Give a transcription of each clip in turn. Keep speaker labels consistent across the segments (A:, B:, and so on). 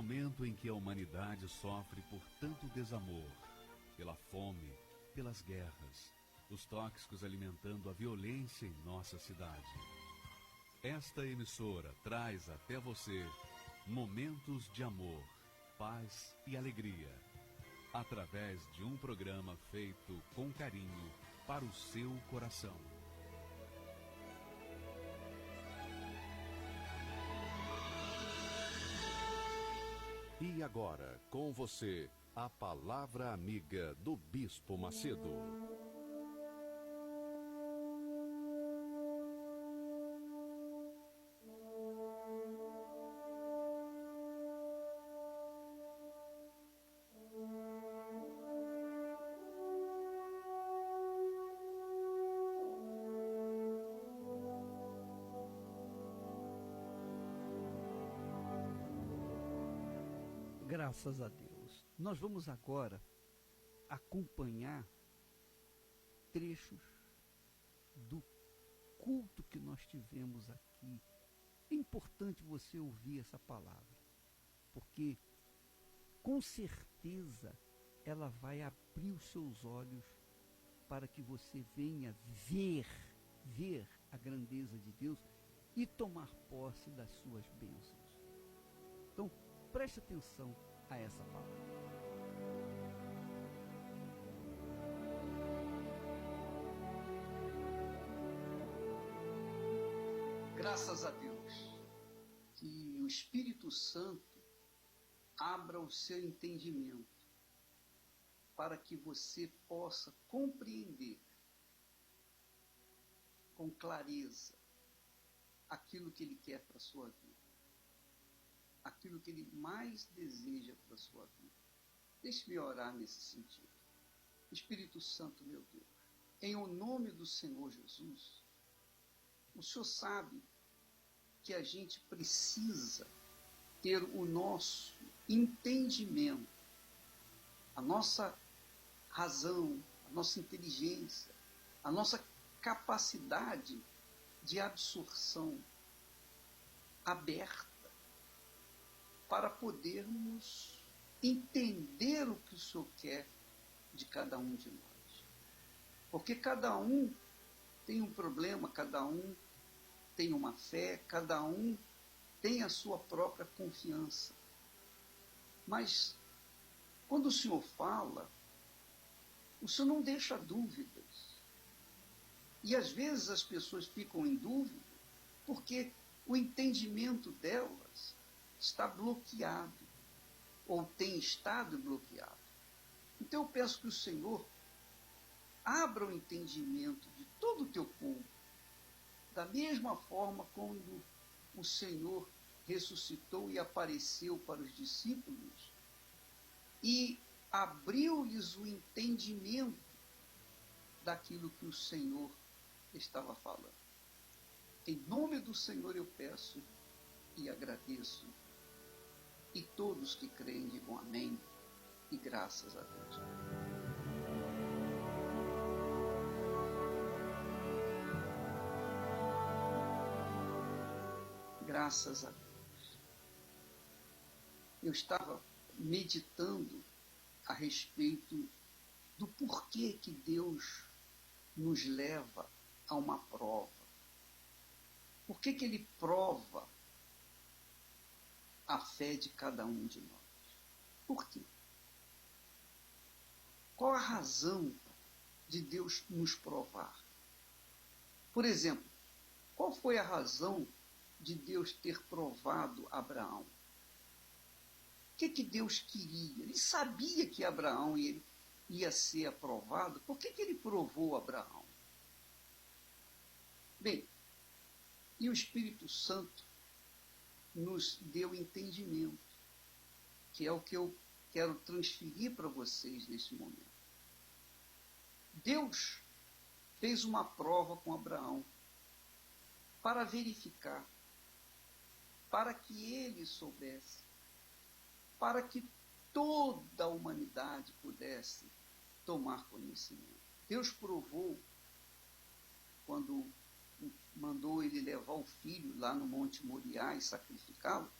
A: momento em que a humanidade sofre por tanto desamor, pela fome, pelas guerras, os tóxicos alimentando a violência em nossa cidade. Esta emissora traz até você momentos de amor, paz e alegria, através de um programa feito com carinho para o seu coração.
B: E agora, com você, a Palavra Amiga do Bispo Macedo.
C: Graças a Deus. Nós vamos agora acompanhar trechos do culto que nós tivemos aqui. É importante você ouvir essa palavra, porque com certeza ela vai abrir os seus olhos para que você venha ver a grandeza de Deus e tomar posse das suas bênçãos. Então, preste atenção a essa palavra. Graças a Deus que o Espírito Santo abra o seu entendimento para que você possa compreender com clareza aquilo que Ele quer para a sua vida, aquilo que Ele mais deseja para a sua vida. Deixe-me orar nesse sentido. Espírito Santo, meu Deus, em o nome do Senhor Jesus, o Senhor sabe que a gente precisa ter o nosso entendimento, a nossa razão, a nossa inteligência, a nossa capacidade de absorção aberta para podermos entender o que o Senhor quer de cada um de nós. Porque cada um tem um problema, cada um tem uma fé, cada um tem a sua própria confiança. Mas, quando o Senhor fala, o Senhor não deixa dúvidas. E às vezes as pessoas ficam em dúvida porque o entendimento delas está bloqueado, ou tem estado bloqueado. Então eu peço que o Senhor abra o entendimento de todo o teu povo, da mesma forma quando o Senhor ressuscitou e apareceu para os discípulos e abriu-lhes o entendimento daquilo que o Senhor estava falando. Em nome do Senhor eu peço e agradeço. E todos que creem digam amém e graças a Deus. Graças a Deus. Eu estava meditando a respeito do porquê que Deus nos leva a uma prova. Por que que Ele prova a fé de cada um de nós? Por quê? Qual a razão de Deus nos provar? Por exemplo, qual foi a razão de Deus ter provado Abraão? O que Deus queria? Ele sabia que Abraão ia ser aprovado. Por que Ele provou Abraão? Bem, e o Espírito Santo nos deu entendimento, que é o que eu quero transferir para vocês nesse momento. Deus fez uma prova com Abraão para verificar, para que ele soubesse, para que toda a humanidade pudesse tomar conhecimento. Deus provou quando mandou ele levar o filho lá no Monte Moriá e sacrificá-lo,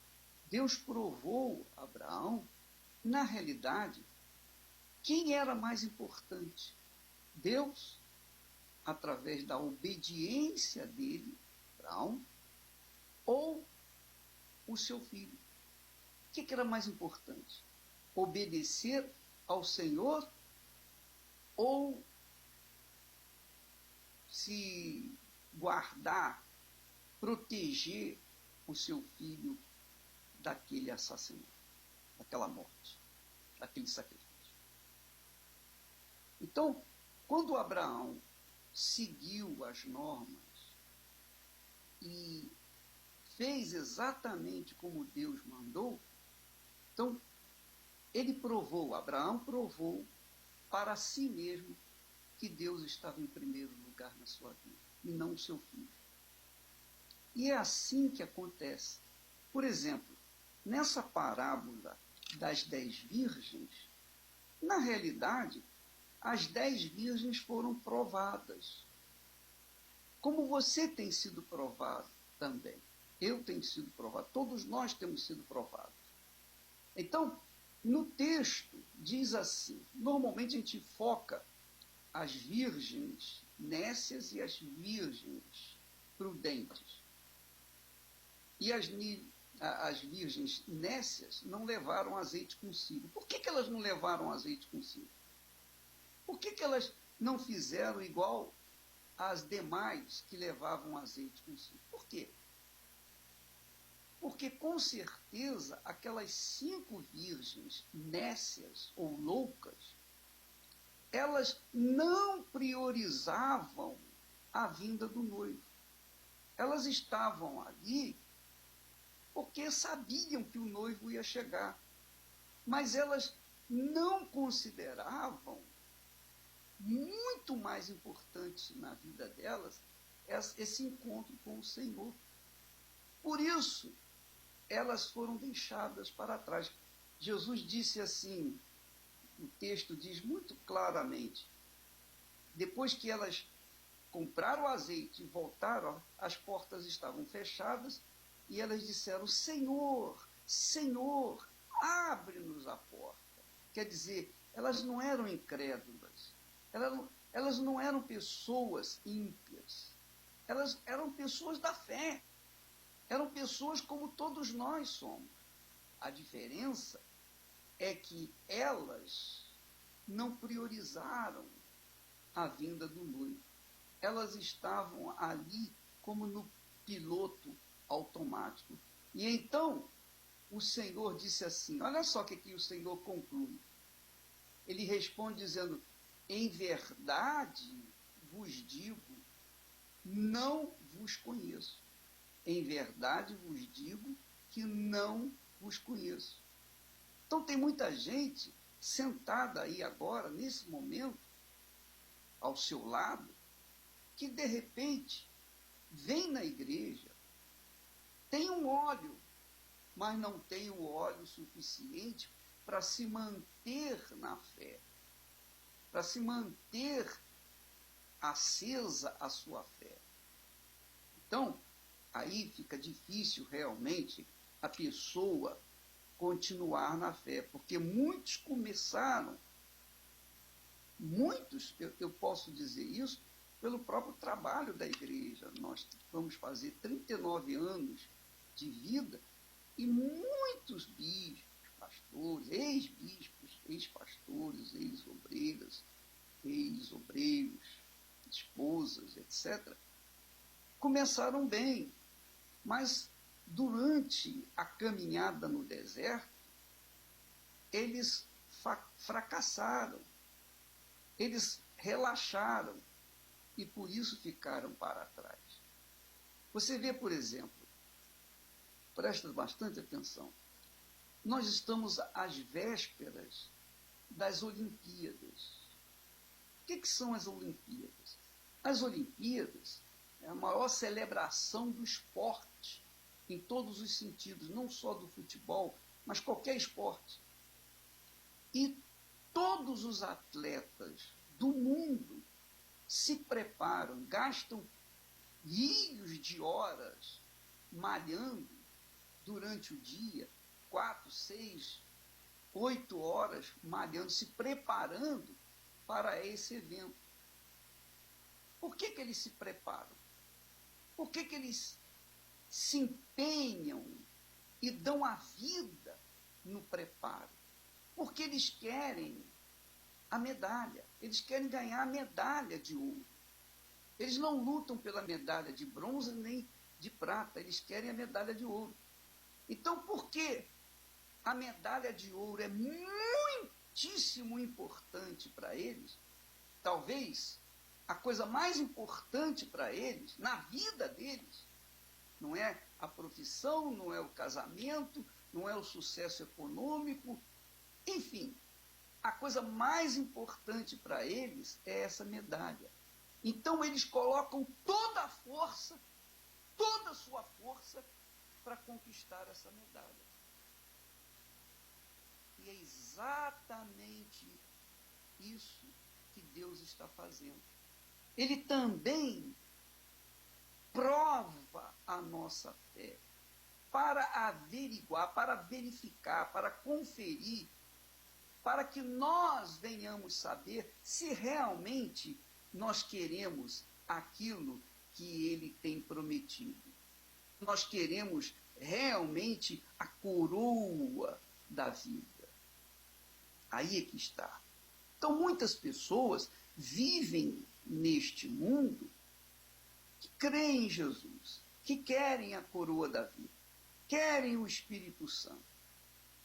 C: Deus provou a Abraão, na realidade, quem era mais importante? Deus, através da obediência dele, Abraão, ou o seu filho? O que era mais importante? Obedecer ao Senhor ou se guardar, proteger o seu filho daquele assassinato, daquela morte, daquele sacrifício? Então, quando Abraão seguiu as normas e fez exatamente como Deus mandou, então Abraão provou para si mesmo que Deus estava em primeiro lugar na sua vida, e não o seu filho. E é assim que acontece. Por exemplo, nessa parábola das 10 virgens, na realidade, as 10 virgens foram provadas. Como você tem sido provado também. Eu tenho sido provado. Todos nós temos sido provados. Então, no texto, diz assim, normalmente a gente foca as virgens nécias e as virgens prudentes. E as virgens nécias não levaram azeite consigo. Por que elas não levaram azeite consigo? Por que elas não fizeram igual às demais que levavam azeite consigo? Por quê? Porque, com certeza, aquelas 5 virgens nécias ou loucas, elas não priorizavam a vinda do noivo. Elas estavam ali porque sabiam que o noivo ia chegar. Mas elas não consideravam muito mais importante na vida delas esse encontro com o Senhor. Por isso, elas foram deixadas para trás. Jesus disse assim, o texto diz muito claramente, depois que elas compraram o azeite e voltaram, as portas estavam fechadas, e elas disseram, Senhor, Senhor, abre-nos a porta. Quer dizer, elas não eram incrédulas, elas não eram pessoas ímpias, elas eram pessoas da fé, eram pessoas como todos nós somos. A diferença é que elas não priorizaram a vinda do noivo. Elas estavam ali como no piloto automático. E então o Senhor disse assim, olha só o que o Senhor conclui. Ele responde dizendo, em verdade vos digo, não vos conheço. Em verdade vos digo que não vos conheço. Então tem muita gente sentada aí agora, nesse momento, ao seu lado, que de repente vem na igreja, tem um óleo, mas não tem o óleo suficiente para se manter na fé, para se manter acesa a sua fé. Então, aí fica difícil realmente a pessoa continuar na fé, porque muitos começaram, eu posso dizer isso, pelo próprio trabalho da igreja. Nós vamos fazer 39 anos de vida e muitos bispos, pastores, ex-bispos, ex-pastores, ex-obreiras, ex-obreiros, esposas, etc., começaram bem, mas durante a caminhada no deserto, eles fracassaram, eles relaxaram e por isso ficaram para trás. Você vê, por exemplo, presta bastante atenção, nós estamos às vésperas das Olimpíadas. O que são as Olimpíadas? As Olimpíadas é a maior celebração do esporte, em todos os sentidos, não só do futebol, mas qualquer esporte. E todos os atletas do mundo se preparam, gastam rios de horas malhando durante o dia, 4, 6, 8 horas malhando, se preparando para esse evento. Por que eles se preparam? Por que eles se empenham e dão a vida no preparo? Porque eles querem a medalha, eles querem ganhar a medalha de ouro. Eles não lutam pela medalha de bronze nem de prata, eles querem a medalha de ouro. Então, por que a medalha de ouro é muitíssimo importante para eles? Talvez a coisa mais importante para eles, na vida deles, não é a profissão, não é o casamento, não é o sucesso econômico, enfim, a coisa mais importante para eles é essa medalha. Então eles colocam toda a força, toda a sua força para conquistar essa medalha. E é exatamente isso que Deus está fazendo. Ele também prova a nossa fé para averiguar, para verificar, para conferir, para que nós venhamos saber se realmente nós queremos aquilo que ele tem prometido. Nós queremos realmente a coroa da vida. Aí é que está. Então, muitas pessoas vivem neste mundo que creem em Jesus, que querem a coroa da vida, querem o Espírito Santo,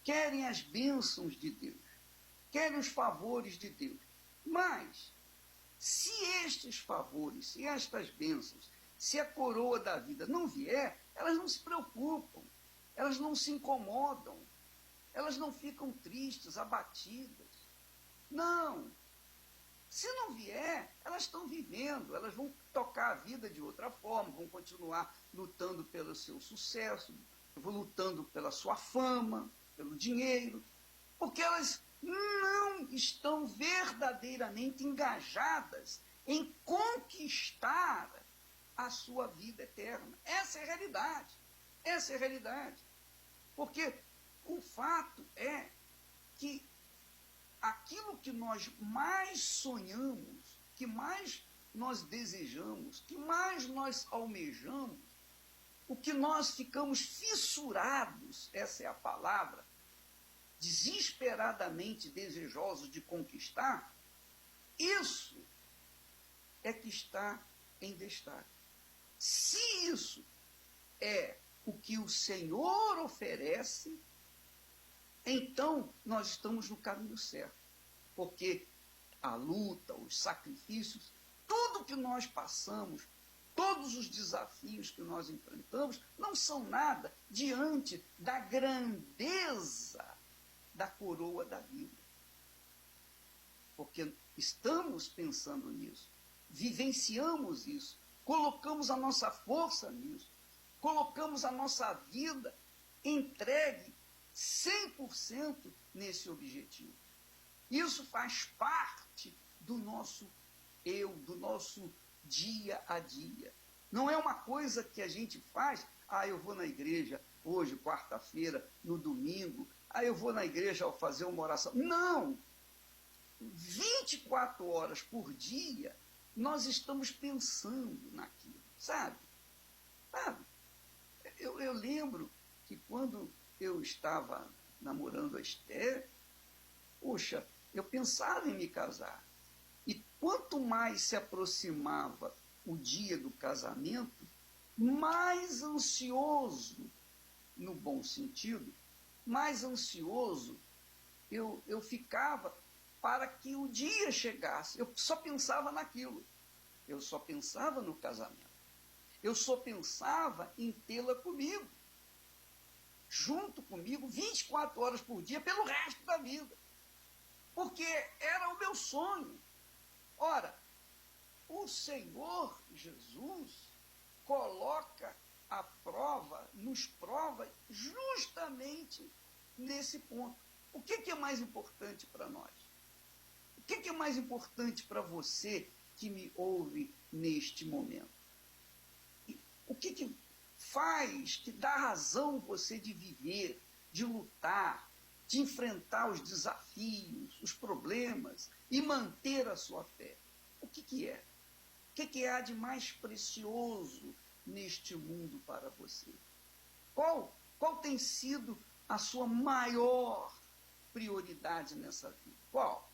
C: querem as bênçãos de Deus, querem os favores de Deus. Mas, se estes favores, se estas bênçãos, se a coroa da vida não vier, elas não se preocupam, elas não se incomodam, elas não ficam tristes, abatidas. Não. Se não vier, elas estão vivendo, elas vão tocar a vida de outra forma, vão continuar lutando pelo seu sucesso, vão lutando pela sua fama, pelo dinheiro, porque elas não estão verdadeiramente engajadas em conquistar a sua vida eterna. Essa é a realidade. Essa é a realidade. Porque o fato é que aquilo que nós mais sonhamos, que mais nós desejamos, que mais nós almejamos, o que nós ficamos fissurados, essa é a palavra, desesperadamente desejosos de conquistar, isso é que está em destaque. Se isso é o que o Senhor oferece, então nós estamos no caminho certo. Porque a luta, os sacrifícios, tudo que nós passamos, todos os desafios que nós enfrentamos, não são nada diante da grandeza da coroa da vida. Porque estamos pensando nisso, vivenciamos isso, colocamos a nossa força nisso, colocamos a nossa vida entregue 100% nesse objetivo. Isso faz parte do nosso eu, do nosso dia a dia. Não é uma coisa que a gente faz, eu vou na igreja hoje, quarta-feira, no domingo, eu vou na igreja ao fazer uma oração. Não! 24 horas por dia, nós estamos pensando naquilo, sabe? Eu lembro que quando eu estava namorando a Esther, poxa, eu pensava em me casar. E quanto mais se aproximava o dia do casamento, mais ansioso, no bom sentido, mais ansioso eu ficava para que o dia chegasse. Eu só pensava naquilo. Eu só pensava no casamento. Eu só pensava em tê-la comigo, junto comigo, 24 horas por dia, pelo resto da vida. Porque era o meu sonho. Ora, o Senhor Jesus coloca a prova, nos prova justamente nesse ponto. O que é mais importante para nós? O que é mais importante para você que me ouve neste momento? O que faz, que dá razão você de viver, de lutar, de enfrentar os desafios, os problemas e manter a sua fé. O que é? O que há de mais precioso neste mundo para você? Qual tem sido a sua maior prioridade nessa vida? Qual?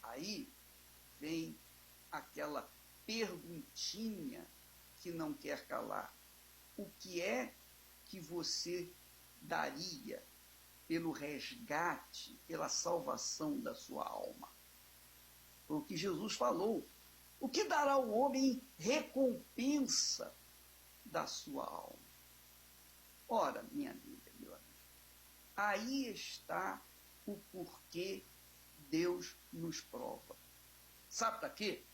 C: Aí vem aquela perguntinha que não quer calar. O que é que você daria pelo resgate, pela salvação da sua alma? Foi o que Jesus falou. O que dará o homem em recompensa da sua alma? Ora, minha amiga, meu amigo, aí está o porquê Deus nos prova. Sabe para quê?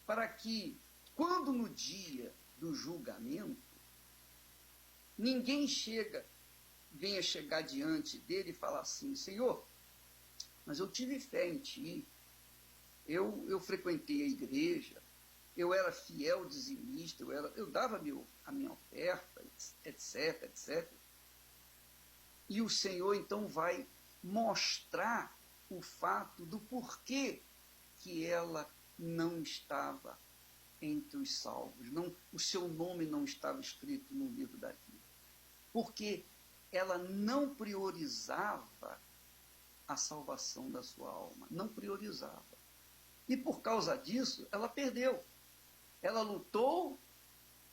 C: Para que, quando no dia do julgamento, ninguém venha chegar diante dele e falar assim: Senhor, mas eu tive fé em ti, eu frequentei a igreja, eu era fiel dizimista, eu dava a minha oferta, etc, etc. E o Senhor então vai mostrar o fato do porquê que ela não estava entre os salvos, o seu nome não estava escrito no livro da vida. Porque ela não priorizava a salvação da sua alma, não priorizava. E por causa disso, ela perdeu. Ela lutou,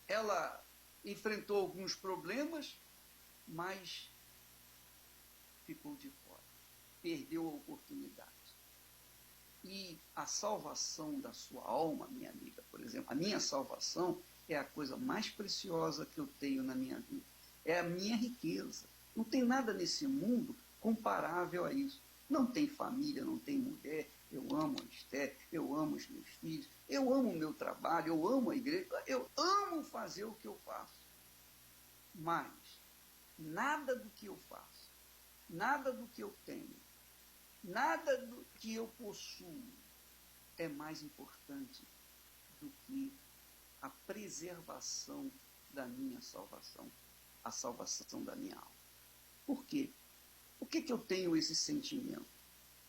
C: ela enfrentou alguns problemas, mas ficou de fora. Perdeu a oportunidade. E a salvação da sua alma, minha amiga, por exemplo, a minha salvação é a coisa mais preciosa que eu tenho na minha vida. É a minha riqueza. Não tem nada nesse mundo comparável a isso. Não tem família, não tem mulher. Eu amo a Esther, eu amo os meus filhos, eu amo o meu trabalho, eu amo a igreja, eu amo fazer o que eu faço. Mas nada do que eu faço, nada do que eu tenho, nada do que eu possuo é mais importante do que a preservação da minha salvação, a salvação da minha alma. Por quê? Por que eu tenho esse sentimento?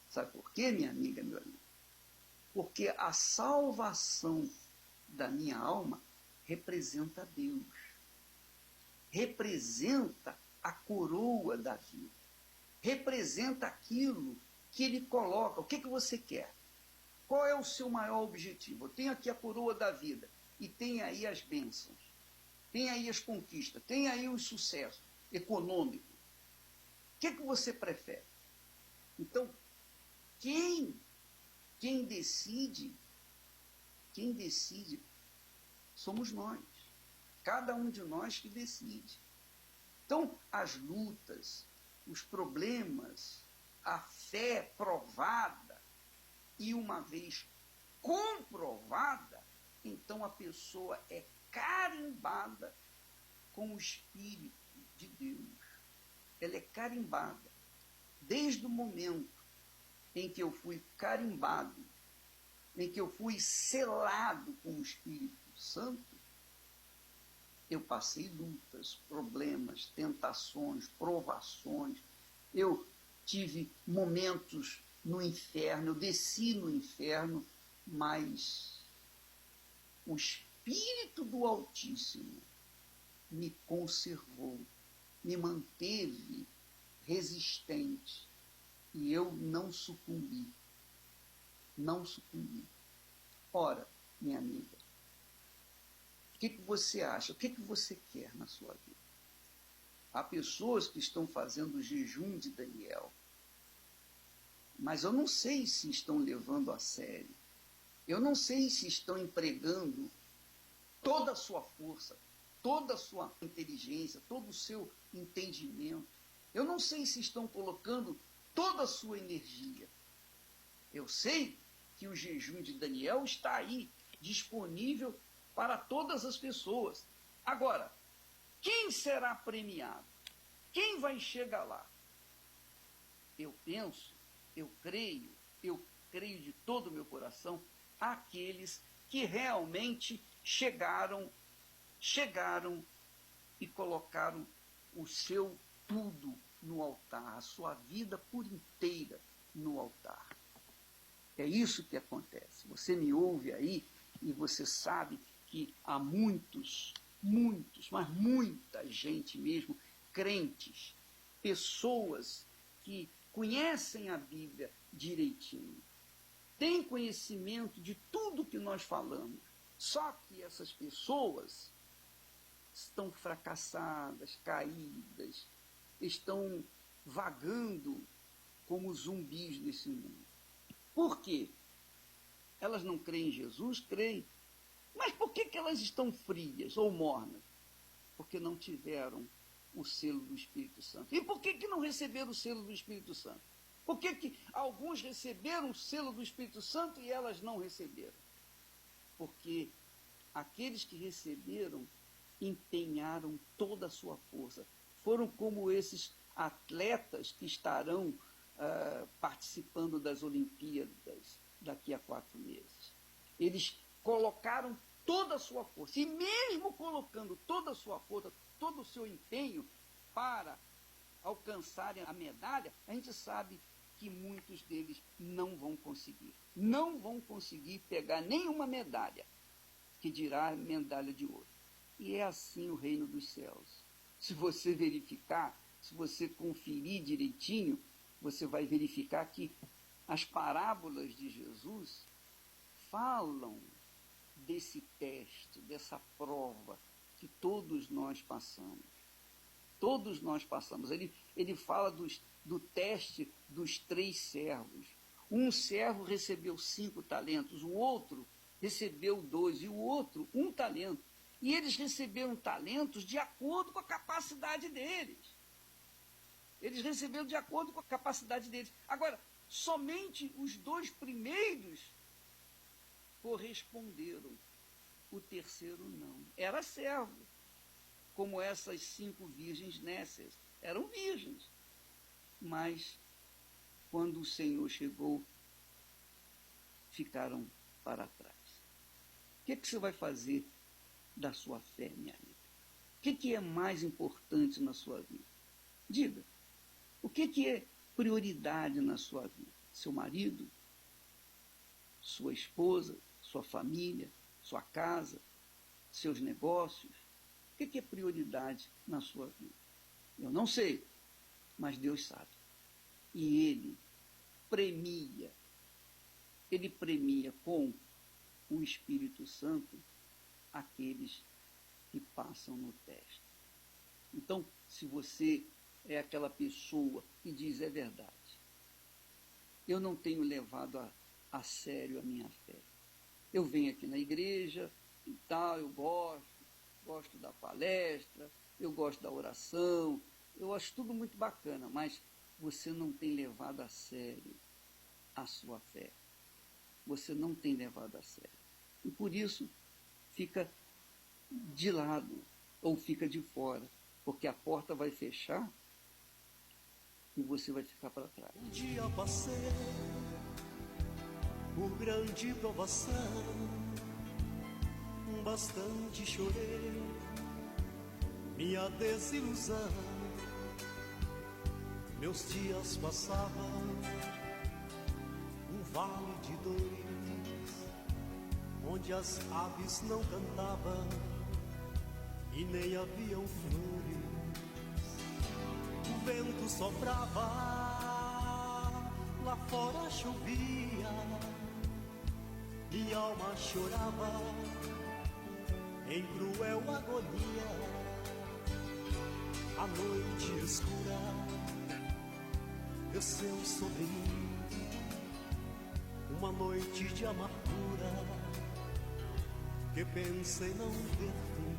C: Sabe por quê, minha amiga, meu amigo? Porque a salvação da minha alma representa Deus. Representa a coroa da vida. Representa aquilo que Ele coloca. O que você quer? Qual é o seu maior objetivo? Eu tenho aqui a coroa da vida e tem aí as bênçãos. Tem aí as conquistas. Tem aí o sucesso econômico. O que você prefere? Então, quem decide somos nós. Cada um de nós que decide. Então, as lutas, os problemas, a fé provada e uma vez comprovada, então a pessoa é carimbada com o Espírito de Deus. Ela é carimbada. Desde o momento em que eu fui carimbado, em que eu fui selado com o Espírito Santo, eu passei lutas, problemas, tentações, provações. Eu tive momentos no inferno, eu desci no inferno, mas o Espírito do Altíssimo me conservou, me manteve resistente. E eu não sucumbi. Não sucumbi. Ora, minha amiga, o que você acha? O que você quer na sua vida? Há pessoas que estão fazendo o jejum de Daniel, mas eu não sei se estão levando a sério. Eu não sei se estão empregando toda a sua força, toda a sua inteligência, todo o seu entendimento. Eu não sei se estão colocando toda a sua energia. Eu sei que o jejum de Daniel está aí, disponível para todas as pessoas. Agora, quem será premiado? Quem vai chegar lá? Eu penso, eu creio de todo o meu coração, aqueles que realmente chegaram chegaram e colocaram o seu tudo no altar, a sua vida por inteira no altar. É isso que acontece. Você me ouve aí e você sabe que há muitos, mas muita gente mesmo, crentes, pessoas que conhecem a Bíblia direitinho, têm conhecimento de tudo que nós falamos. Só que essas pessoas estão fracassadas, caídas, estão vagando como zumbis nesse mundo. Por quê? Elas não creem em Jesus? Creem. Mas por que elas estão frias ou mornas? Porque não tiveram o selo do Espírito Santo. E por que não receberam o selo do Espírito Santo? Por que alguns receberam o selo do Espírito Santo e elas não receberam? Porque aqueles que receberam empenharam toda a sua força. Foram como esses atletas que estarão participando das Olimpíadas daqui a 4 meses. Eles colocaram toda a sua força. E mesmo colocando toda a sua força, todo o seu empenho para alcançarem a medalha, a gente sabe que muitos deles não vão conseguir. Não vão conseguir pegar nenhuma medalha, que dirá medalha de ouro. E é assim o reino dos céus. Se você verificar, se você conferir direitinho, você vai verificar que as parábolas de Jesus falam desse teste, dessa prova que todos nós passamos. Todos nós passamos. Ele fala do teste dos 3 servos. Um servo recebeu 5 talentos, o outro recebeu 2 e o outro 1 talento. E eles receberam talentos de acordo com a capacidade deles. Eles receberam de acordo com a capacidade deles. Agora, somente os 2 primeiros corresponderam. O terceiro não. Era servo. Como essas 5 virgens nécias. Eram virgens. Mas, quando o Senhor chegou, ficaram para trás. O que você vai fazer da sua fé, minha amiga? O que é mais importante na sua vida? Diga. O que é prioridade na sua vida? Seu marido? Sua esposa? Sua família? Sua casa? Seus negócios? O que é prioridade na sua vida? Eu não sei, mas Deus sabe. E Ele premia com o Espírito Santo aqueles que passam no teste. Então, se você é aquela pessoa que diz é verdade, eu não tenho levado a sério a minha fé. Eu venho aqui na igreja e tal, eu gosto da palestra, eu gosto da oração, eu acho tudo muito bacana, mas você não tem levado a sério a sua fé. Você não tem levado a sério. E por isso, fica de lado ou fica de fora, porque a porta vai fechar e você vai ficar para trás.
D: Um dia passei por grande provação, bastante chorei minha desilusão. Meus dias passavam um vale de dores, onde as aves não cantavam e nem haviam flores. O vento soprava, lá fora chovia, minha alma chorava em cruel agonia. A noite escura desceu sobre mim, uma noite de amargura que pensei não ter fim.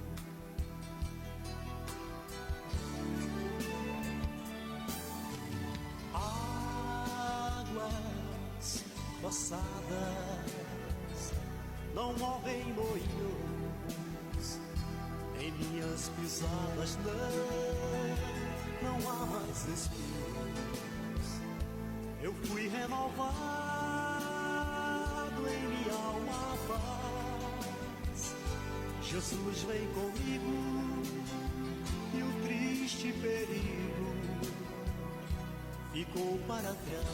D: Águas passadas não movem moinhos em minhas pisadas, não há mais espinhos. Eu fui renovado em minha alma paz, Jesus vem comigo e o triste perigo ficou para trás.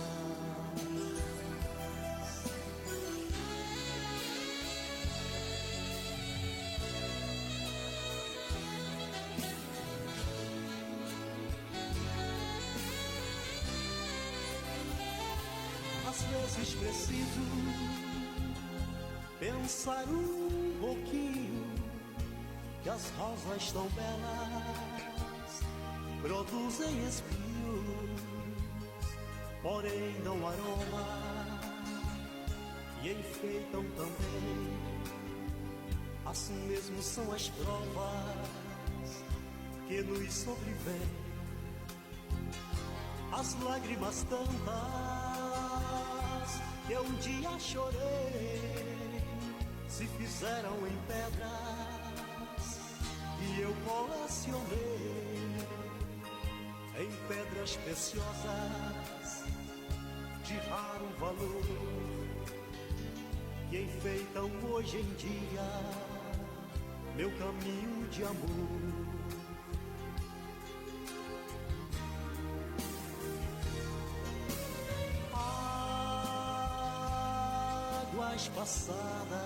D: Às vezes preciso pensar um pouquinho que as rosas tão belas produzem espinhos, porém dão aroma e enfeitam também. Assim mesmo são as provas que nos sobrevêm, as lágrimas tantas que um dia chorei se fizeram em pedras e eu colecionei em pedras preciosas de raro valor que enfeitam hoje em dia meu caminho de amor. Águas passadas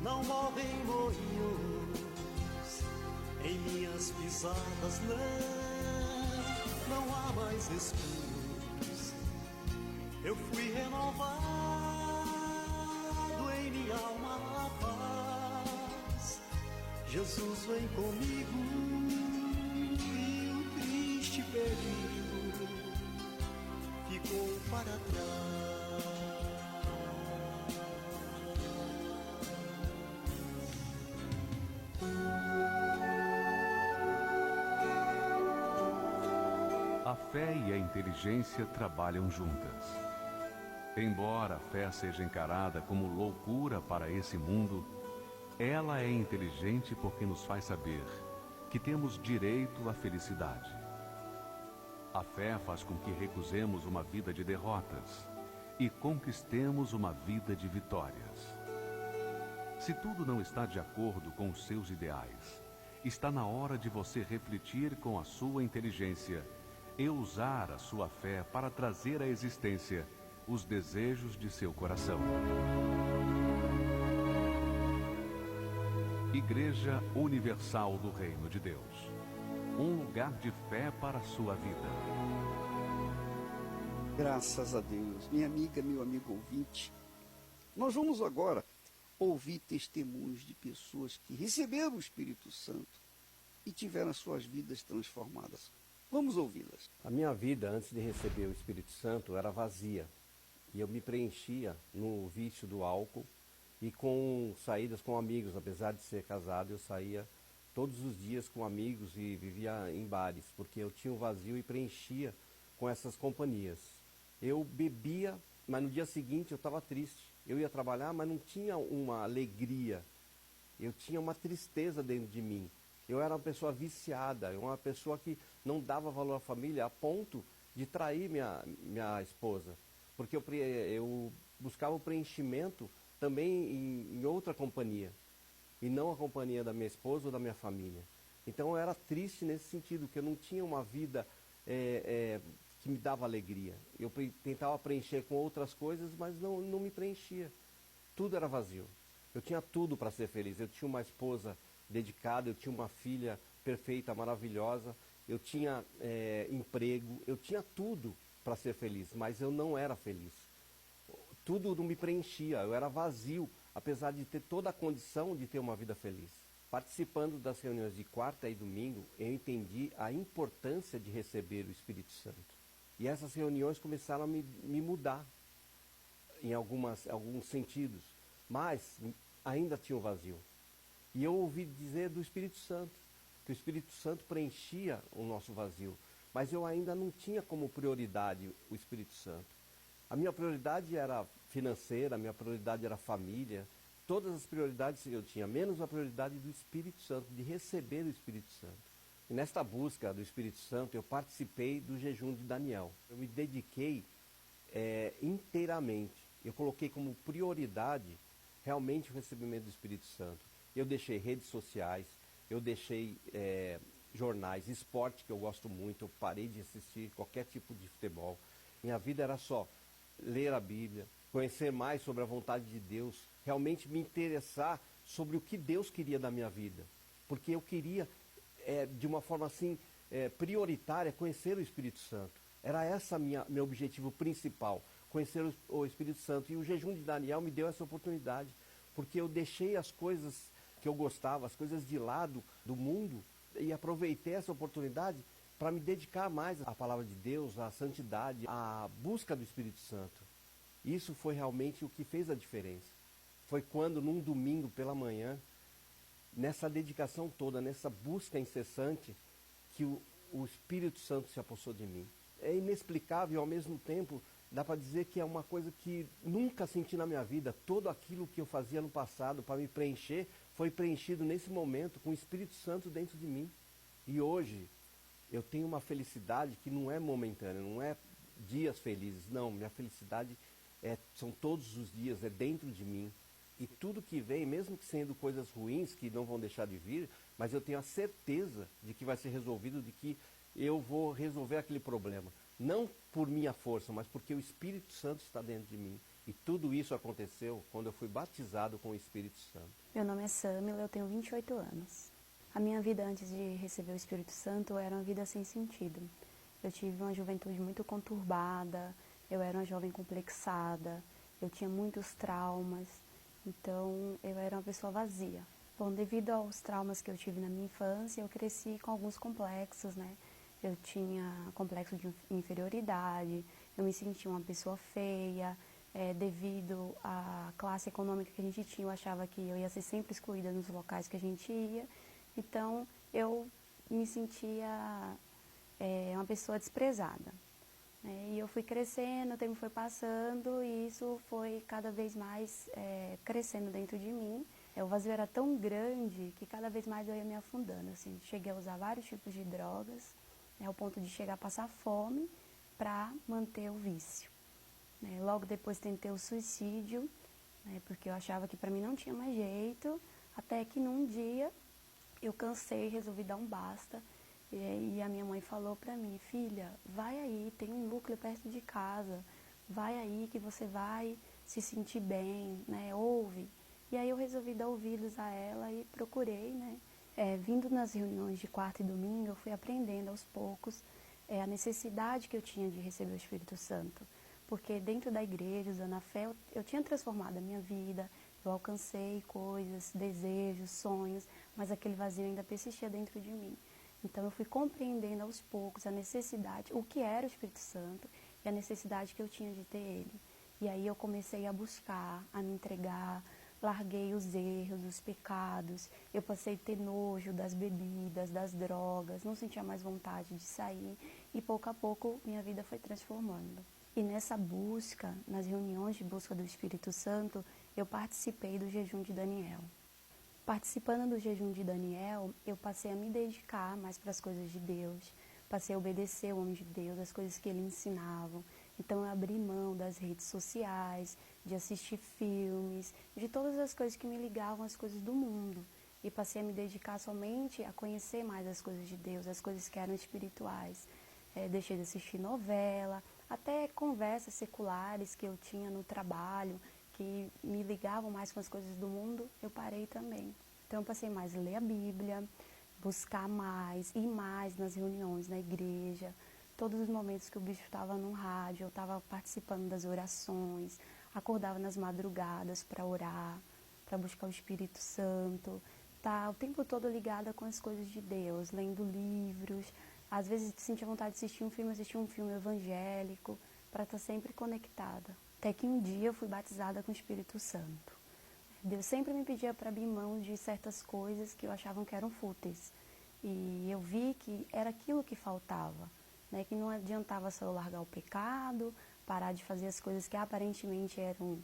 D: não movem moinhos em minhas pisadas, não há mais espinhos. Eu fui renovado em minha alma a paz. Jesus vem comigo e o triste perigo ficou para trás.
B: A fé e a inteligência trabalham juntas. Embora a fé seja encarada como loucura para esse mundo, ela é inteligente porque nos faz saber que temos direito à felicidade. A fé faz com que recusemos uma vida de derrotas e conquistemos uma vida de vitórias. Se tudo não está de acordo com os seus ideais, está na hora de você refletir com a sua inteligência e usar a sua fé para trazer à existência os desejos de seu coração. Igreja Universal do Reino de Deus. Um lugar de fé para a sua vida.
C: Graças a Deus. Minha amiga, meu amigo ouvinte, nós vamos agora ouvir testemunhos de pessoas que receberam o Espírito Santo e tiveram as suas vidas transformadas. Vamos ouvi-las.
E: A minha vida, antes de receber o Espírito Santo, era vazia. E eu me preenchia no vício do álcool e com saídas com amigos. Apesar de ser casado, eu saía todos os dias com amigos e vivia em bares, porque eu tinha um vazio e preenchia com essas companhias. Eu bebia, mas no dia seguinte eu estava triste. Eu ia trabalhar, mas não tinha uma alegria. Eu tinha uma tristeza dentro de mim. Eu era uma pessoa viciada, uma pessoa que não dava valor à família a ponto de trair minha esposa. Porque eu buscava o preenchimento também em outra companhia, e não a companhia da minha esposa ou da minha família. Então eu era triste nesse sentido, que eu não tinha uma vida que me dava alegria. Eu tentava preencher com outras coisas, mas não me preenchia. Tudo era vazio. Eu tinha tudo para ser feliz. Eu tinha uma esposa dedicada, eu tinha uma filha perfeita, maravilhosa, eu tinha emprego, eu tinha tudo para ser feliz, mas eu não era feliz. Tudo não me preenchia, eu era vazio, apesar de ter toda a condição de ter uma vida feliz. Participando das reuniões de quarta e domingo, eu entendi a importância de receber o Espírito Santo. E essas reuniões começaram a me mudar em alguns sentidos, mas ainda tinha um vazio. E eu ouvi dizer do Espírito Santo, que o Espírito Santo preenchia o nosso vazio, mas eu ainda não tinha como prioridade o Espírito Santo. A minha prioridade era financeira, a minha prioridade era família, todas as prioridades eu tinha, menos a prioridade do Espírito Santo, de receber o Espírito Santo. E nesta busca do Espírito Santo, eu participei do jejum de Daniel. Eu me dediquei inteiramente. Eu coloquei como prioridade realmente o recebimento do Espírito Santo. Eu deixei redes sociais, eu deixei jornais, esporte que eu gosto muito, eu parei de assistir qualquer tipo de futebol. Minha vida era só ler a Bíblia, conhecer mais sobre a vontade de Deus, realmente me interessar sobre o que Deus queria da minha vida. Porque eu queria, de uma forma assim, prioritária, conhecer o Espírito Santo. Era esse meu objetivo principal, conhecer o Espírito Santo. E o jejum de Daniel me deu essa oportunidade, porque eu deixei as coisas que eu gostava, as coisas de lado do mundo, e aproveitei essa oportunidade para me dedicar mais à palavra de Deus, à santidade, à busca do Espírito Santo. Isso foi realmente o que fez a diferença. Foi quando, num domingo pela manhã, nessa dedicação toda, nessa busca incessante, que o Espírito Santo se apossou de mim. É inexplicável e, ao mesmo tempo, dá para dizer que é uma coisa que nunca senti na minha vida. Todo aquilo que eu fazia no passado para me preencher, foi preenchido nesse momento com o Espírito Santo dentro de mim. E hoje, eu tenho uma felicidade que não é momentânea, não é dias felizes. Não, minha felicidade são todos os dias, é dentro de mim. E tudo que vem, mesmo que sendo coisas ruins, que não vão deixar de vir, mas eu tenho a certeza de que vai ser resolvido, de que eu vou resolver aquele problema. Não por minha força, mas porque o Espírito Santo está dentro de mim. E tudo isso aconteceu quando eu fui batizado com o Espírito Santo.
F: Meu nome é Samila, eu tenho 28 anos. A minha vida antes de receber o Espírito Santo era uma vida sem sentido. Eu tive uma juventude muito conturbada, eu era uma jovem complexada, eu tinha muitos traumas, então eu era uma pessoa vazia. Bom, devido aos traumas que eu tive na minha infância, eu cresci com alguns complexos, né? Eu tinha complexo de inferioridade, eu me sentia uma pessoa feia, devido à classe econômica que a gente tinha, eu achava que eu ia ser sempre excluída nos locais que a gente ia. Então, eu me sentia uma pessoa desprezada. E eu fui crescendo, o tempo foi passando e isso foi cada vez mais crescendo dentro de mim. O vazio era tão grande que cada vez mais eu ia me afundando. Assim, cheguei a usar vários tipos de drogas, ao ponto de chegar a passar fome para manter o vício. Logo depois tentei o suicídio, porque eu achava que para mim não tinha mais jeito, até que num dia eu cansei e resolvi dar um basta. E a minha mãe falou para mim: filha, vai aí, tem um núcleo perto de casa, vai aí que você vai se sentir bem, ouve. E aí eu resolvi dar ouvidos a ela e procurei, vindo nas reuniões de quarta e domingo, eu fui aprendendo aos poucos a necessidade que eu tinha de receber o Espírito Santo. Porque dentro da igreja, usando a fé, eu tinha transformado a minha vida, eu alcancei coisas, desejos, sonhos, mas aquele vazio ainda persistia dentro de mim. Então eu fui compreendendo aos poucos a necessidade, o que era o Espírito Santo e a necessidade que eu tinha de ter ele. E aí eu comecei a buscar, a me entregar, larguei os erros, os pecados, eu passei a ter nojo das bebidas, das drogas, não sentia mais vontade de sair e pouco a pouco minha vida foi transformando. E nessa busca, nas reuniões de busca do Espírito Santo, eu participei do jejum de Daniel. Participando do jejum de Daniel, eu passei a me dedicar mais para as coisas de Deus, passei a obedecer o homem de Deus, as coisas que ele ensinava. Então eu abri mão das redes sociais, de assistir filmes, de todas as coisas que me ligavam às coisas do mundo. E passei a me dedicar somente a conhecer mais as coisas de Deus, as coisas que eram espirituais. Deixei de assistir novela, até conversas seculares que eu tinha no trabalho, que me ligavam mais com as coisas do mundo, eu parei também. Então eu passei mais a ler a Bíblia, buscar mais, ir mais nas reuniões, na igreja. Todos os momentos que o bicho estava no rádio, eu estava participando das orações, acordava nas madrugadas para orar, para buscar o Espírito Santo. Tá o tempo todo ligada com as coisas de Deus, lendo livros. Às vezes sentia vontade de assistir um filme evangélico, para estar sempre conectada. Até que um dia eu fui batizada com o Espírito Santo. Deus sempre me pedia para abrir mão de certas coisas que eu achava que eram fúteis. E eu vi que era aquilo que faltava, que não adiantava só eu largar o pecado, parar de fazer as coisas que aparentemente eram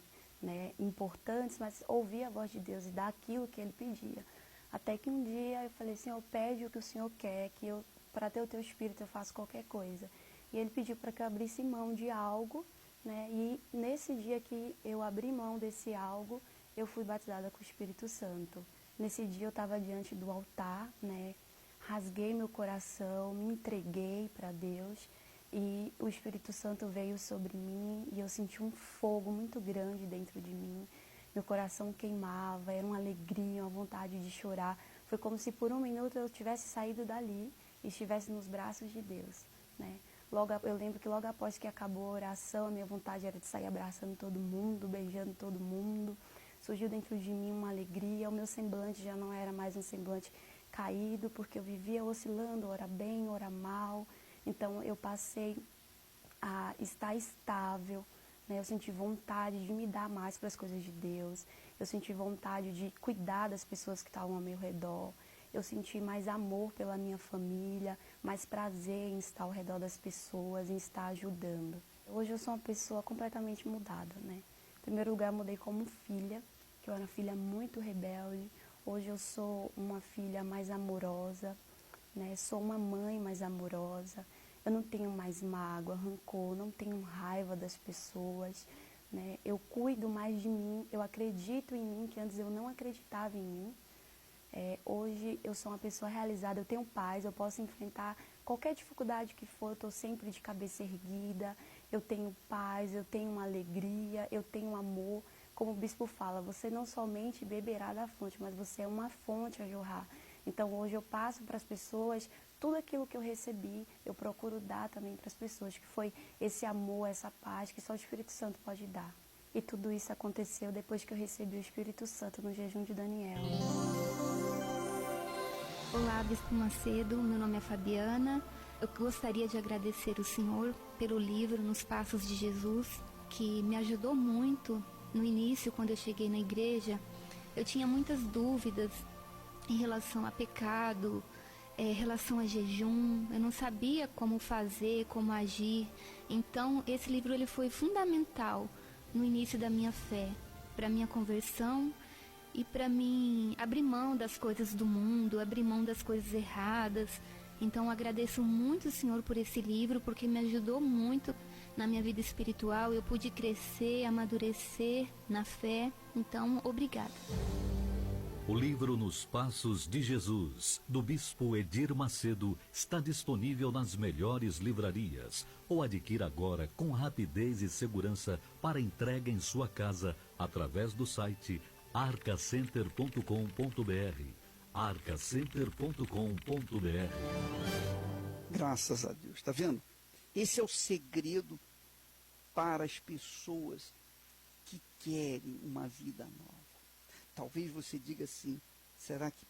F: importantes, mas ouvir a voz de Deus e dar aquilo que Ele pedia. Até que um dia eu falei: Senhor, pede o que o Senhor quer, que eu, para ter o Teu Espírito, eu faço qualquer coisa. E Ele pediu para que eu abrisse mão de algo, e nesse dia que eu abri mão desse algo, eu fui batizada com o Espírito Santo. Nesse dia eu estava diante do altar, né? Rasguei meu coração, me entreguei para Deus e o Espírito Santo veio sobre mim e eu senti um fogo muito grande dentro de mim. Meu coração queimava, era uma alegria, uma vontade de chorar. Foi como se por um minuto eu tivesse saído dali e estivesse nos braços de Deus, né? Eu lembro que logo após que acabou a oração, a minha vontade era de sair abraçando todo mundo, beijando todo mundo. Surgiu dentro de mim uma alegria, o meu semblante já não era mais um semblante caído, porque eu vivia oscilando, ora bem, ora mal. Então eu passei a estar estável, né? Eu senti vontade de me dar mais para as coisas de Deus. Eu senti vontade de cuidar das pessoas que estavam ao meu redor. Eu senti mais amor pela minha família, mais prazer em estar ao redor das pessoas, em estar ajudando. Hoje eu sou uma pessoa completamente mudada, né? Em primeiro lugar, eu mudei como filha, que eu era uma filha muito rebelde. Hoje eu sou uma filha mais amorosa, né? Sou uma mãe mais amorosa. Eu não tenho mais mágoa, rancor, não tenho raiva das pessoas, né? Eu cuido mais de mim, eu acredito em mim, que antes eu não acreditava em mim. Hoje eu sou uma pessoa realizada, eu tenho paz, eu posso enfrentar qualquer dificuldade que for, eu estou sempre de cabeça erguida, eu tenho paz, eu tenho uma alegria, eu tenho amor. Como o bispo fala, você não somente beberá da fonte, mas você é uma fonte a jorrar. Então hoje eu passo para as pessoas tudo aquilo que eu recebi, eu procuro dar também para as pessoas, que foi esse amor, essa paz que só o Espírito Santo pode dar. E tudo isso aconteceu depois que eu recebi o Espírito Santo no jejum de Daniel.
G: Olá, Bispo Macedo, meu nome é Fabiana. Eu gostaria de agradecer o Senhor pelo livro Nos Passos de Jesus, que me ajudou muito. No início, quando eu cheguei na igreja, eu tinha muitas dúvidas em relação a pecado, em relação a jejum. Eu não sabia como fazer, como agir. Então, esse livro ele foi fundamental no início da minha fé, para a minha conversão e para mim abrir mão das coisas do mundo, abrir mão das coisas erradas. Então agradeço muito o Senhor por esse livro, porque me ajudou muito na minha vida espiritual. Eu pude crescer, amadurecer na fé. Então, obrigada.
H: O livro Nos Passos de Jesus, do Bispo Edir Macedo, está disponível nas melhores livrarias. Ou adquira agora com rapidez e segurança para entrega em sua casa através do site arcacenter.com.br. arcacenter.com.br.
C: Graças a Deus, está vendo? Esse é o segredo para as pessoas que querem uma vida nova. Talvez você diga assim, será que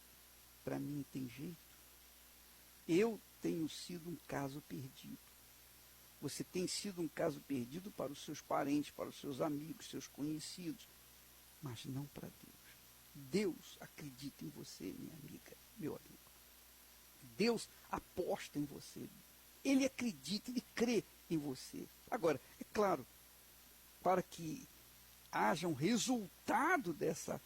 C: para mim tem jeito? Eu tenho sido um caso perdido. Você tem sido um caso perdido para os seus parentes, para os seus amigos, seus conhecidos, mas não para Deus. Deus acredita em você, minha amiga, meu amigo. Deus aposta em você. Ele acredita, ele crê em você. Agora, é claro, para que haja um resultado dessa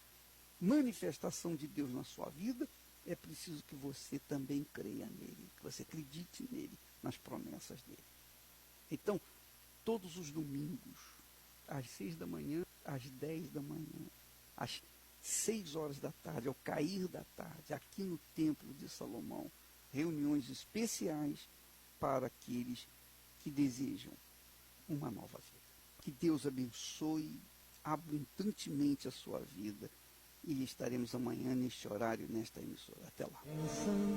C: manifestação de Deus na sua vida, é preciso que você também creia nele, que você acredite nele, nas promessas dele. Então, todos os domingos, às 6 da manhã, às 10 da manhã, às 6 horas da tarde, ao cair da tarde, aqui no Templo de Salomão, reuniões especiais para aqueles que desejam uma nova vida. Que Deus abençoe abundantemente a sua vida e estaremos amanhã neste horário, nesta emissora. Até lá.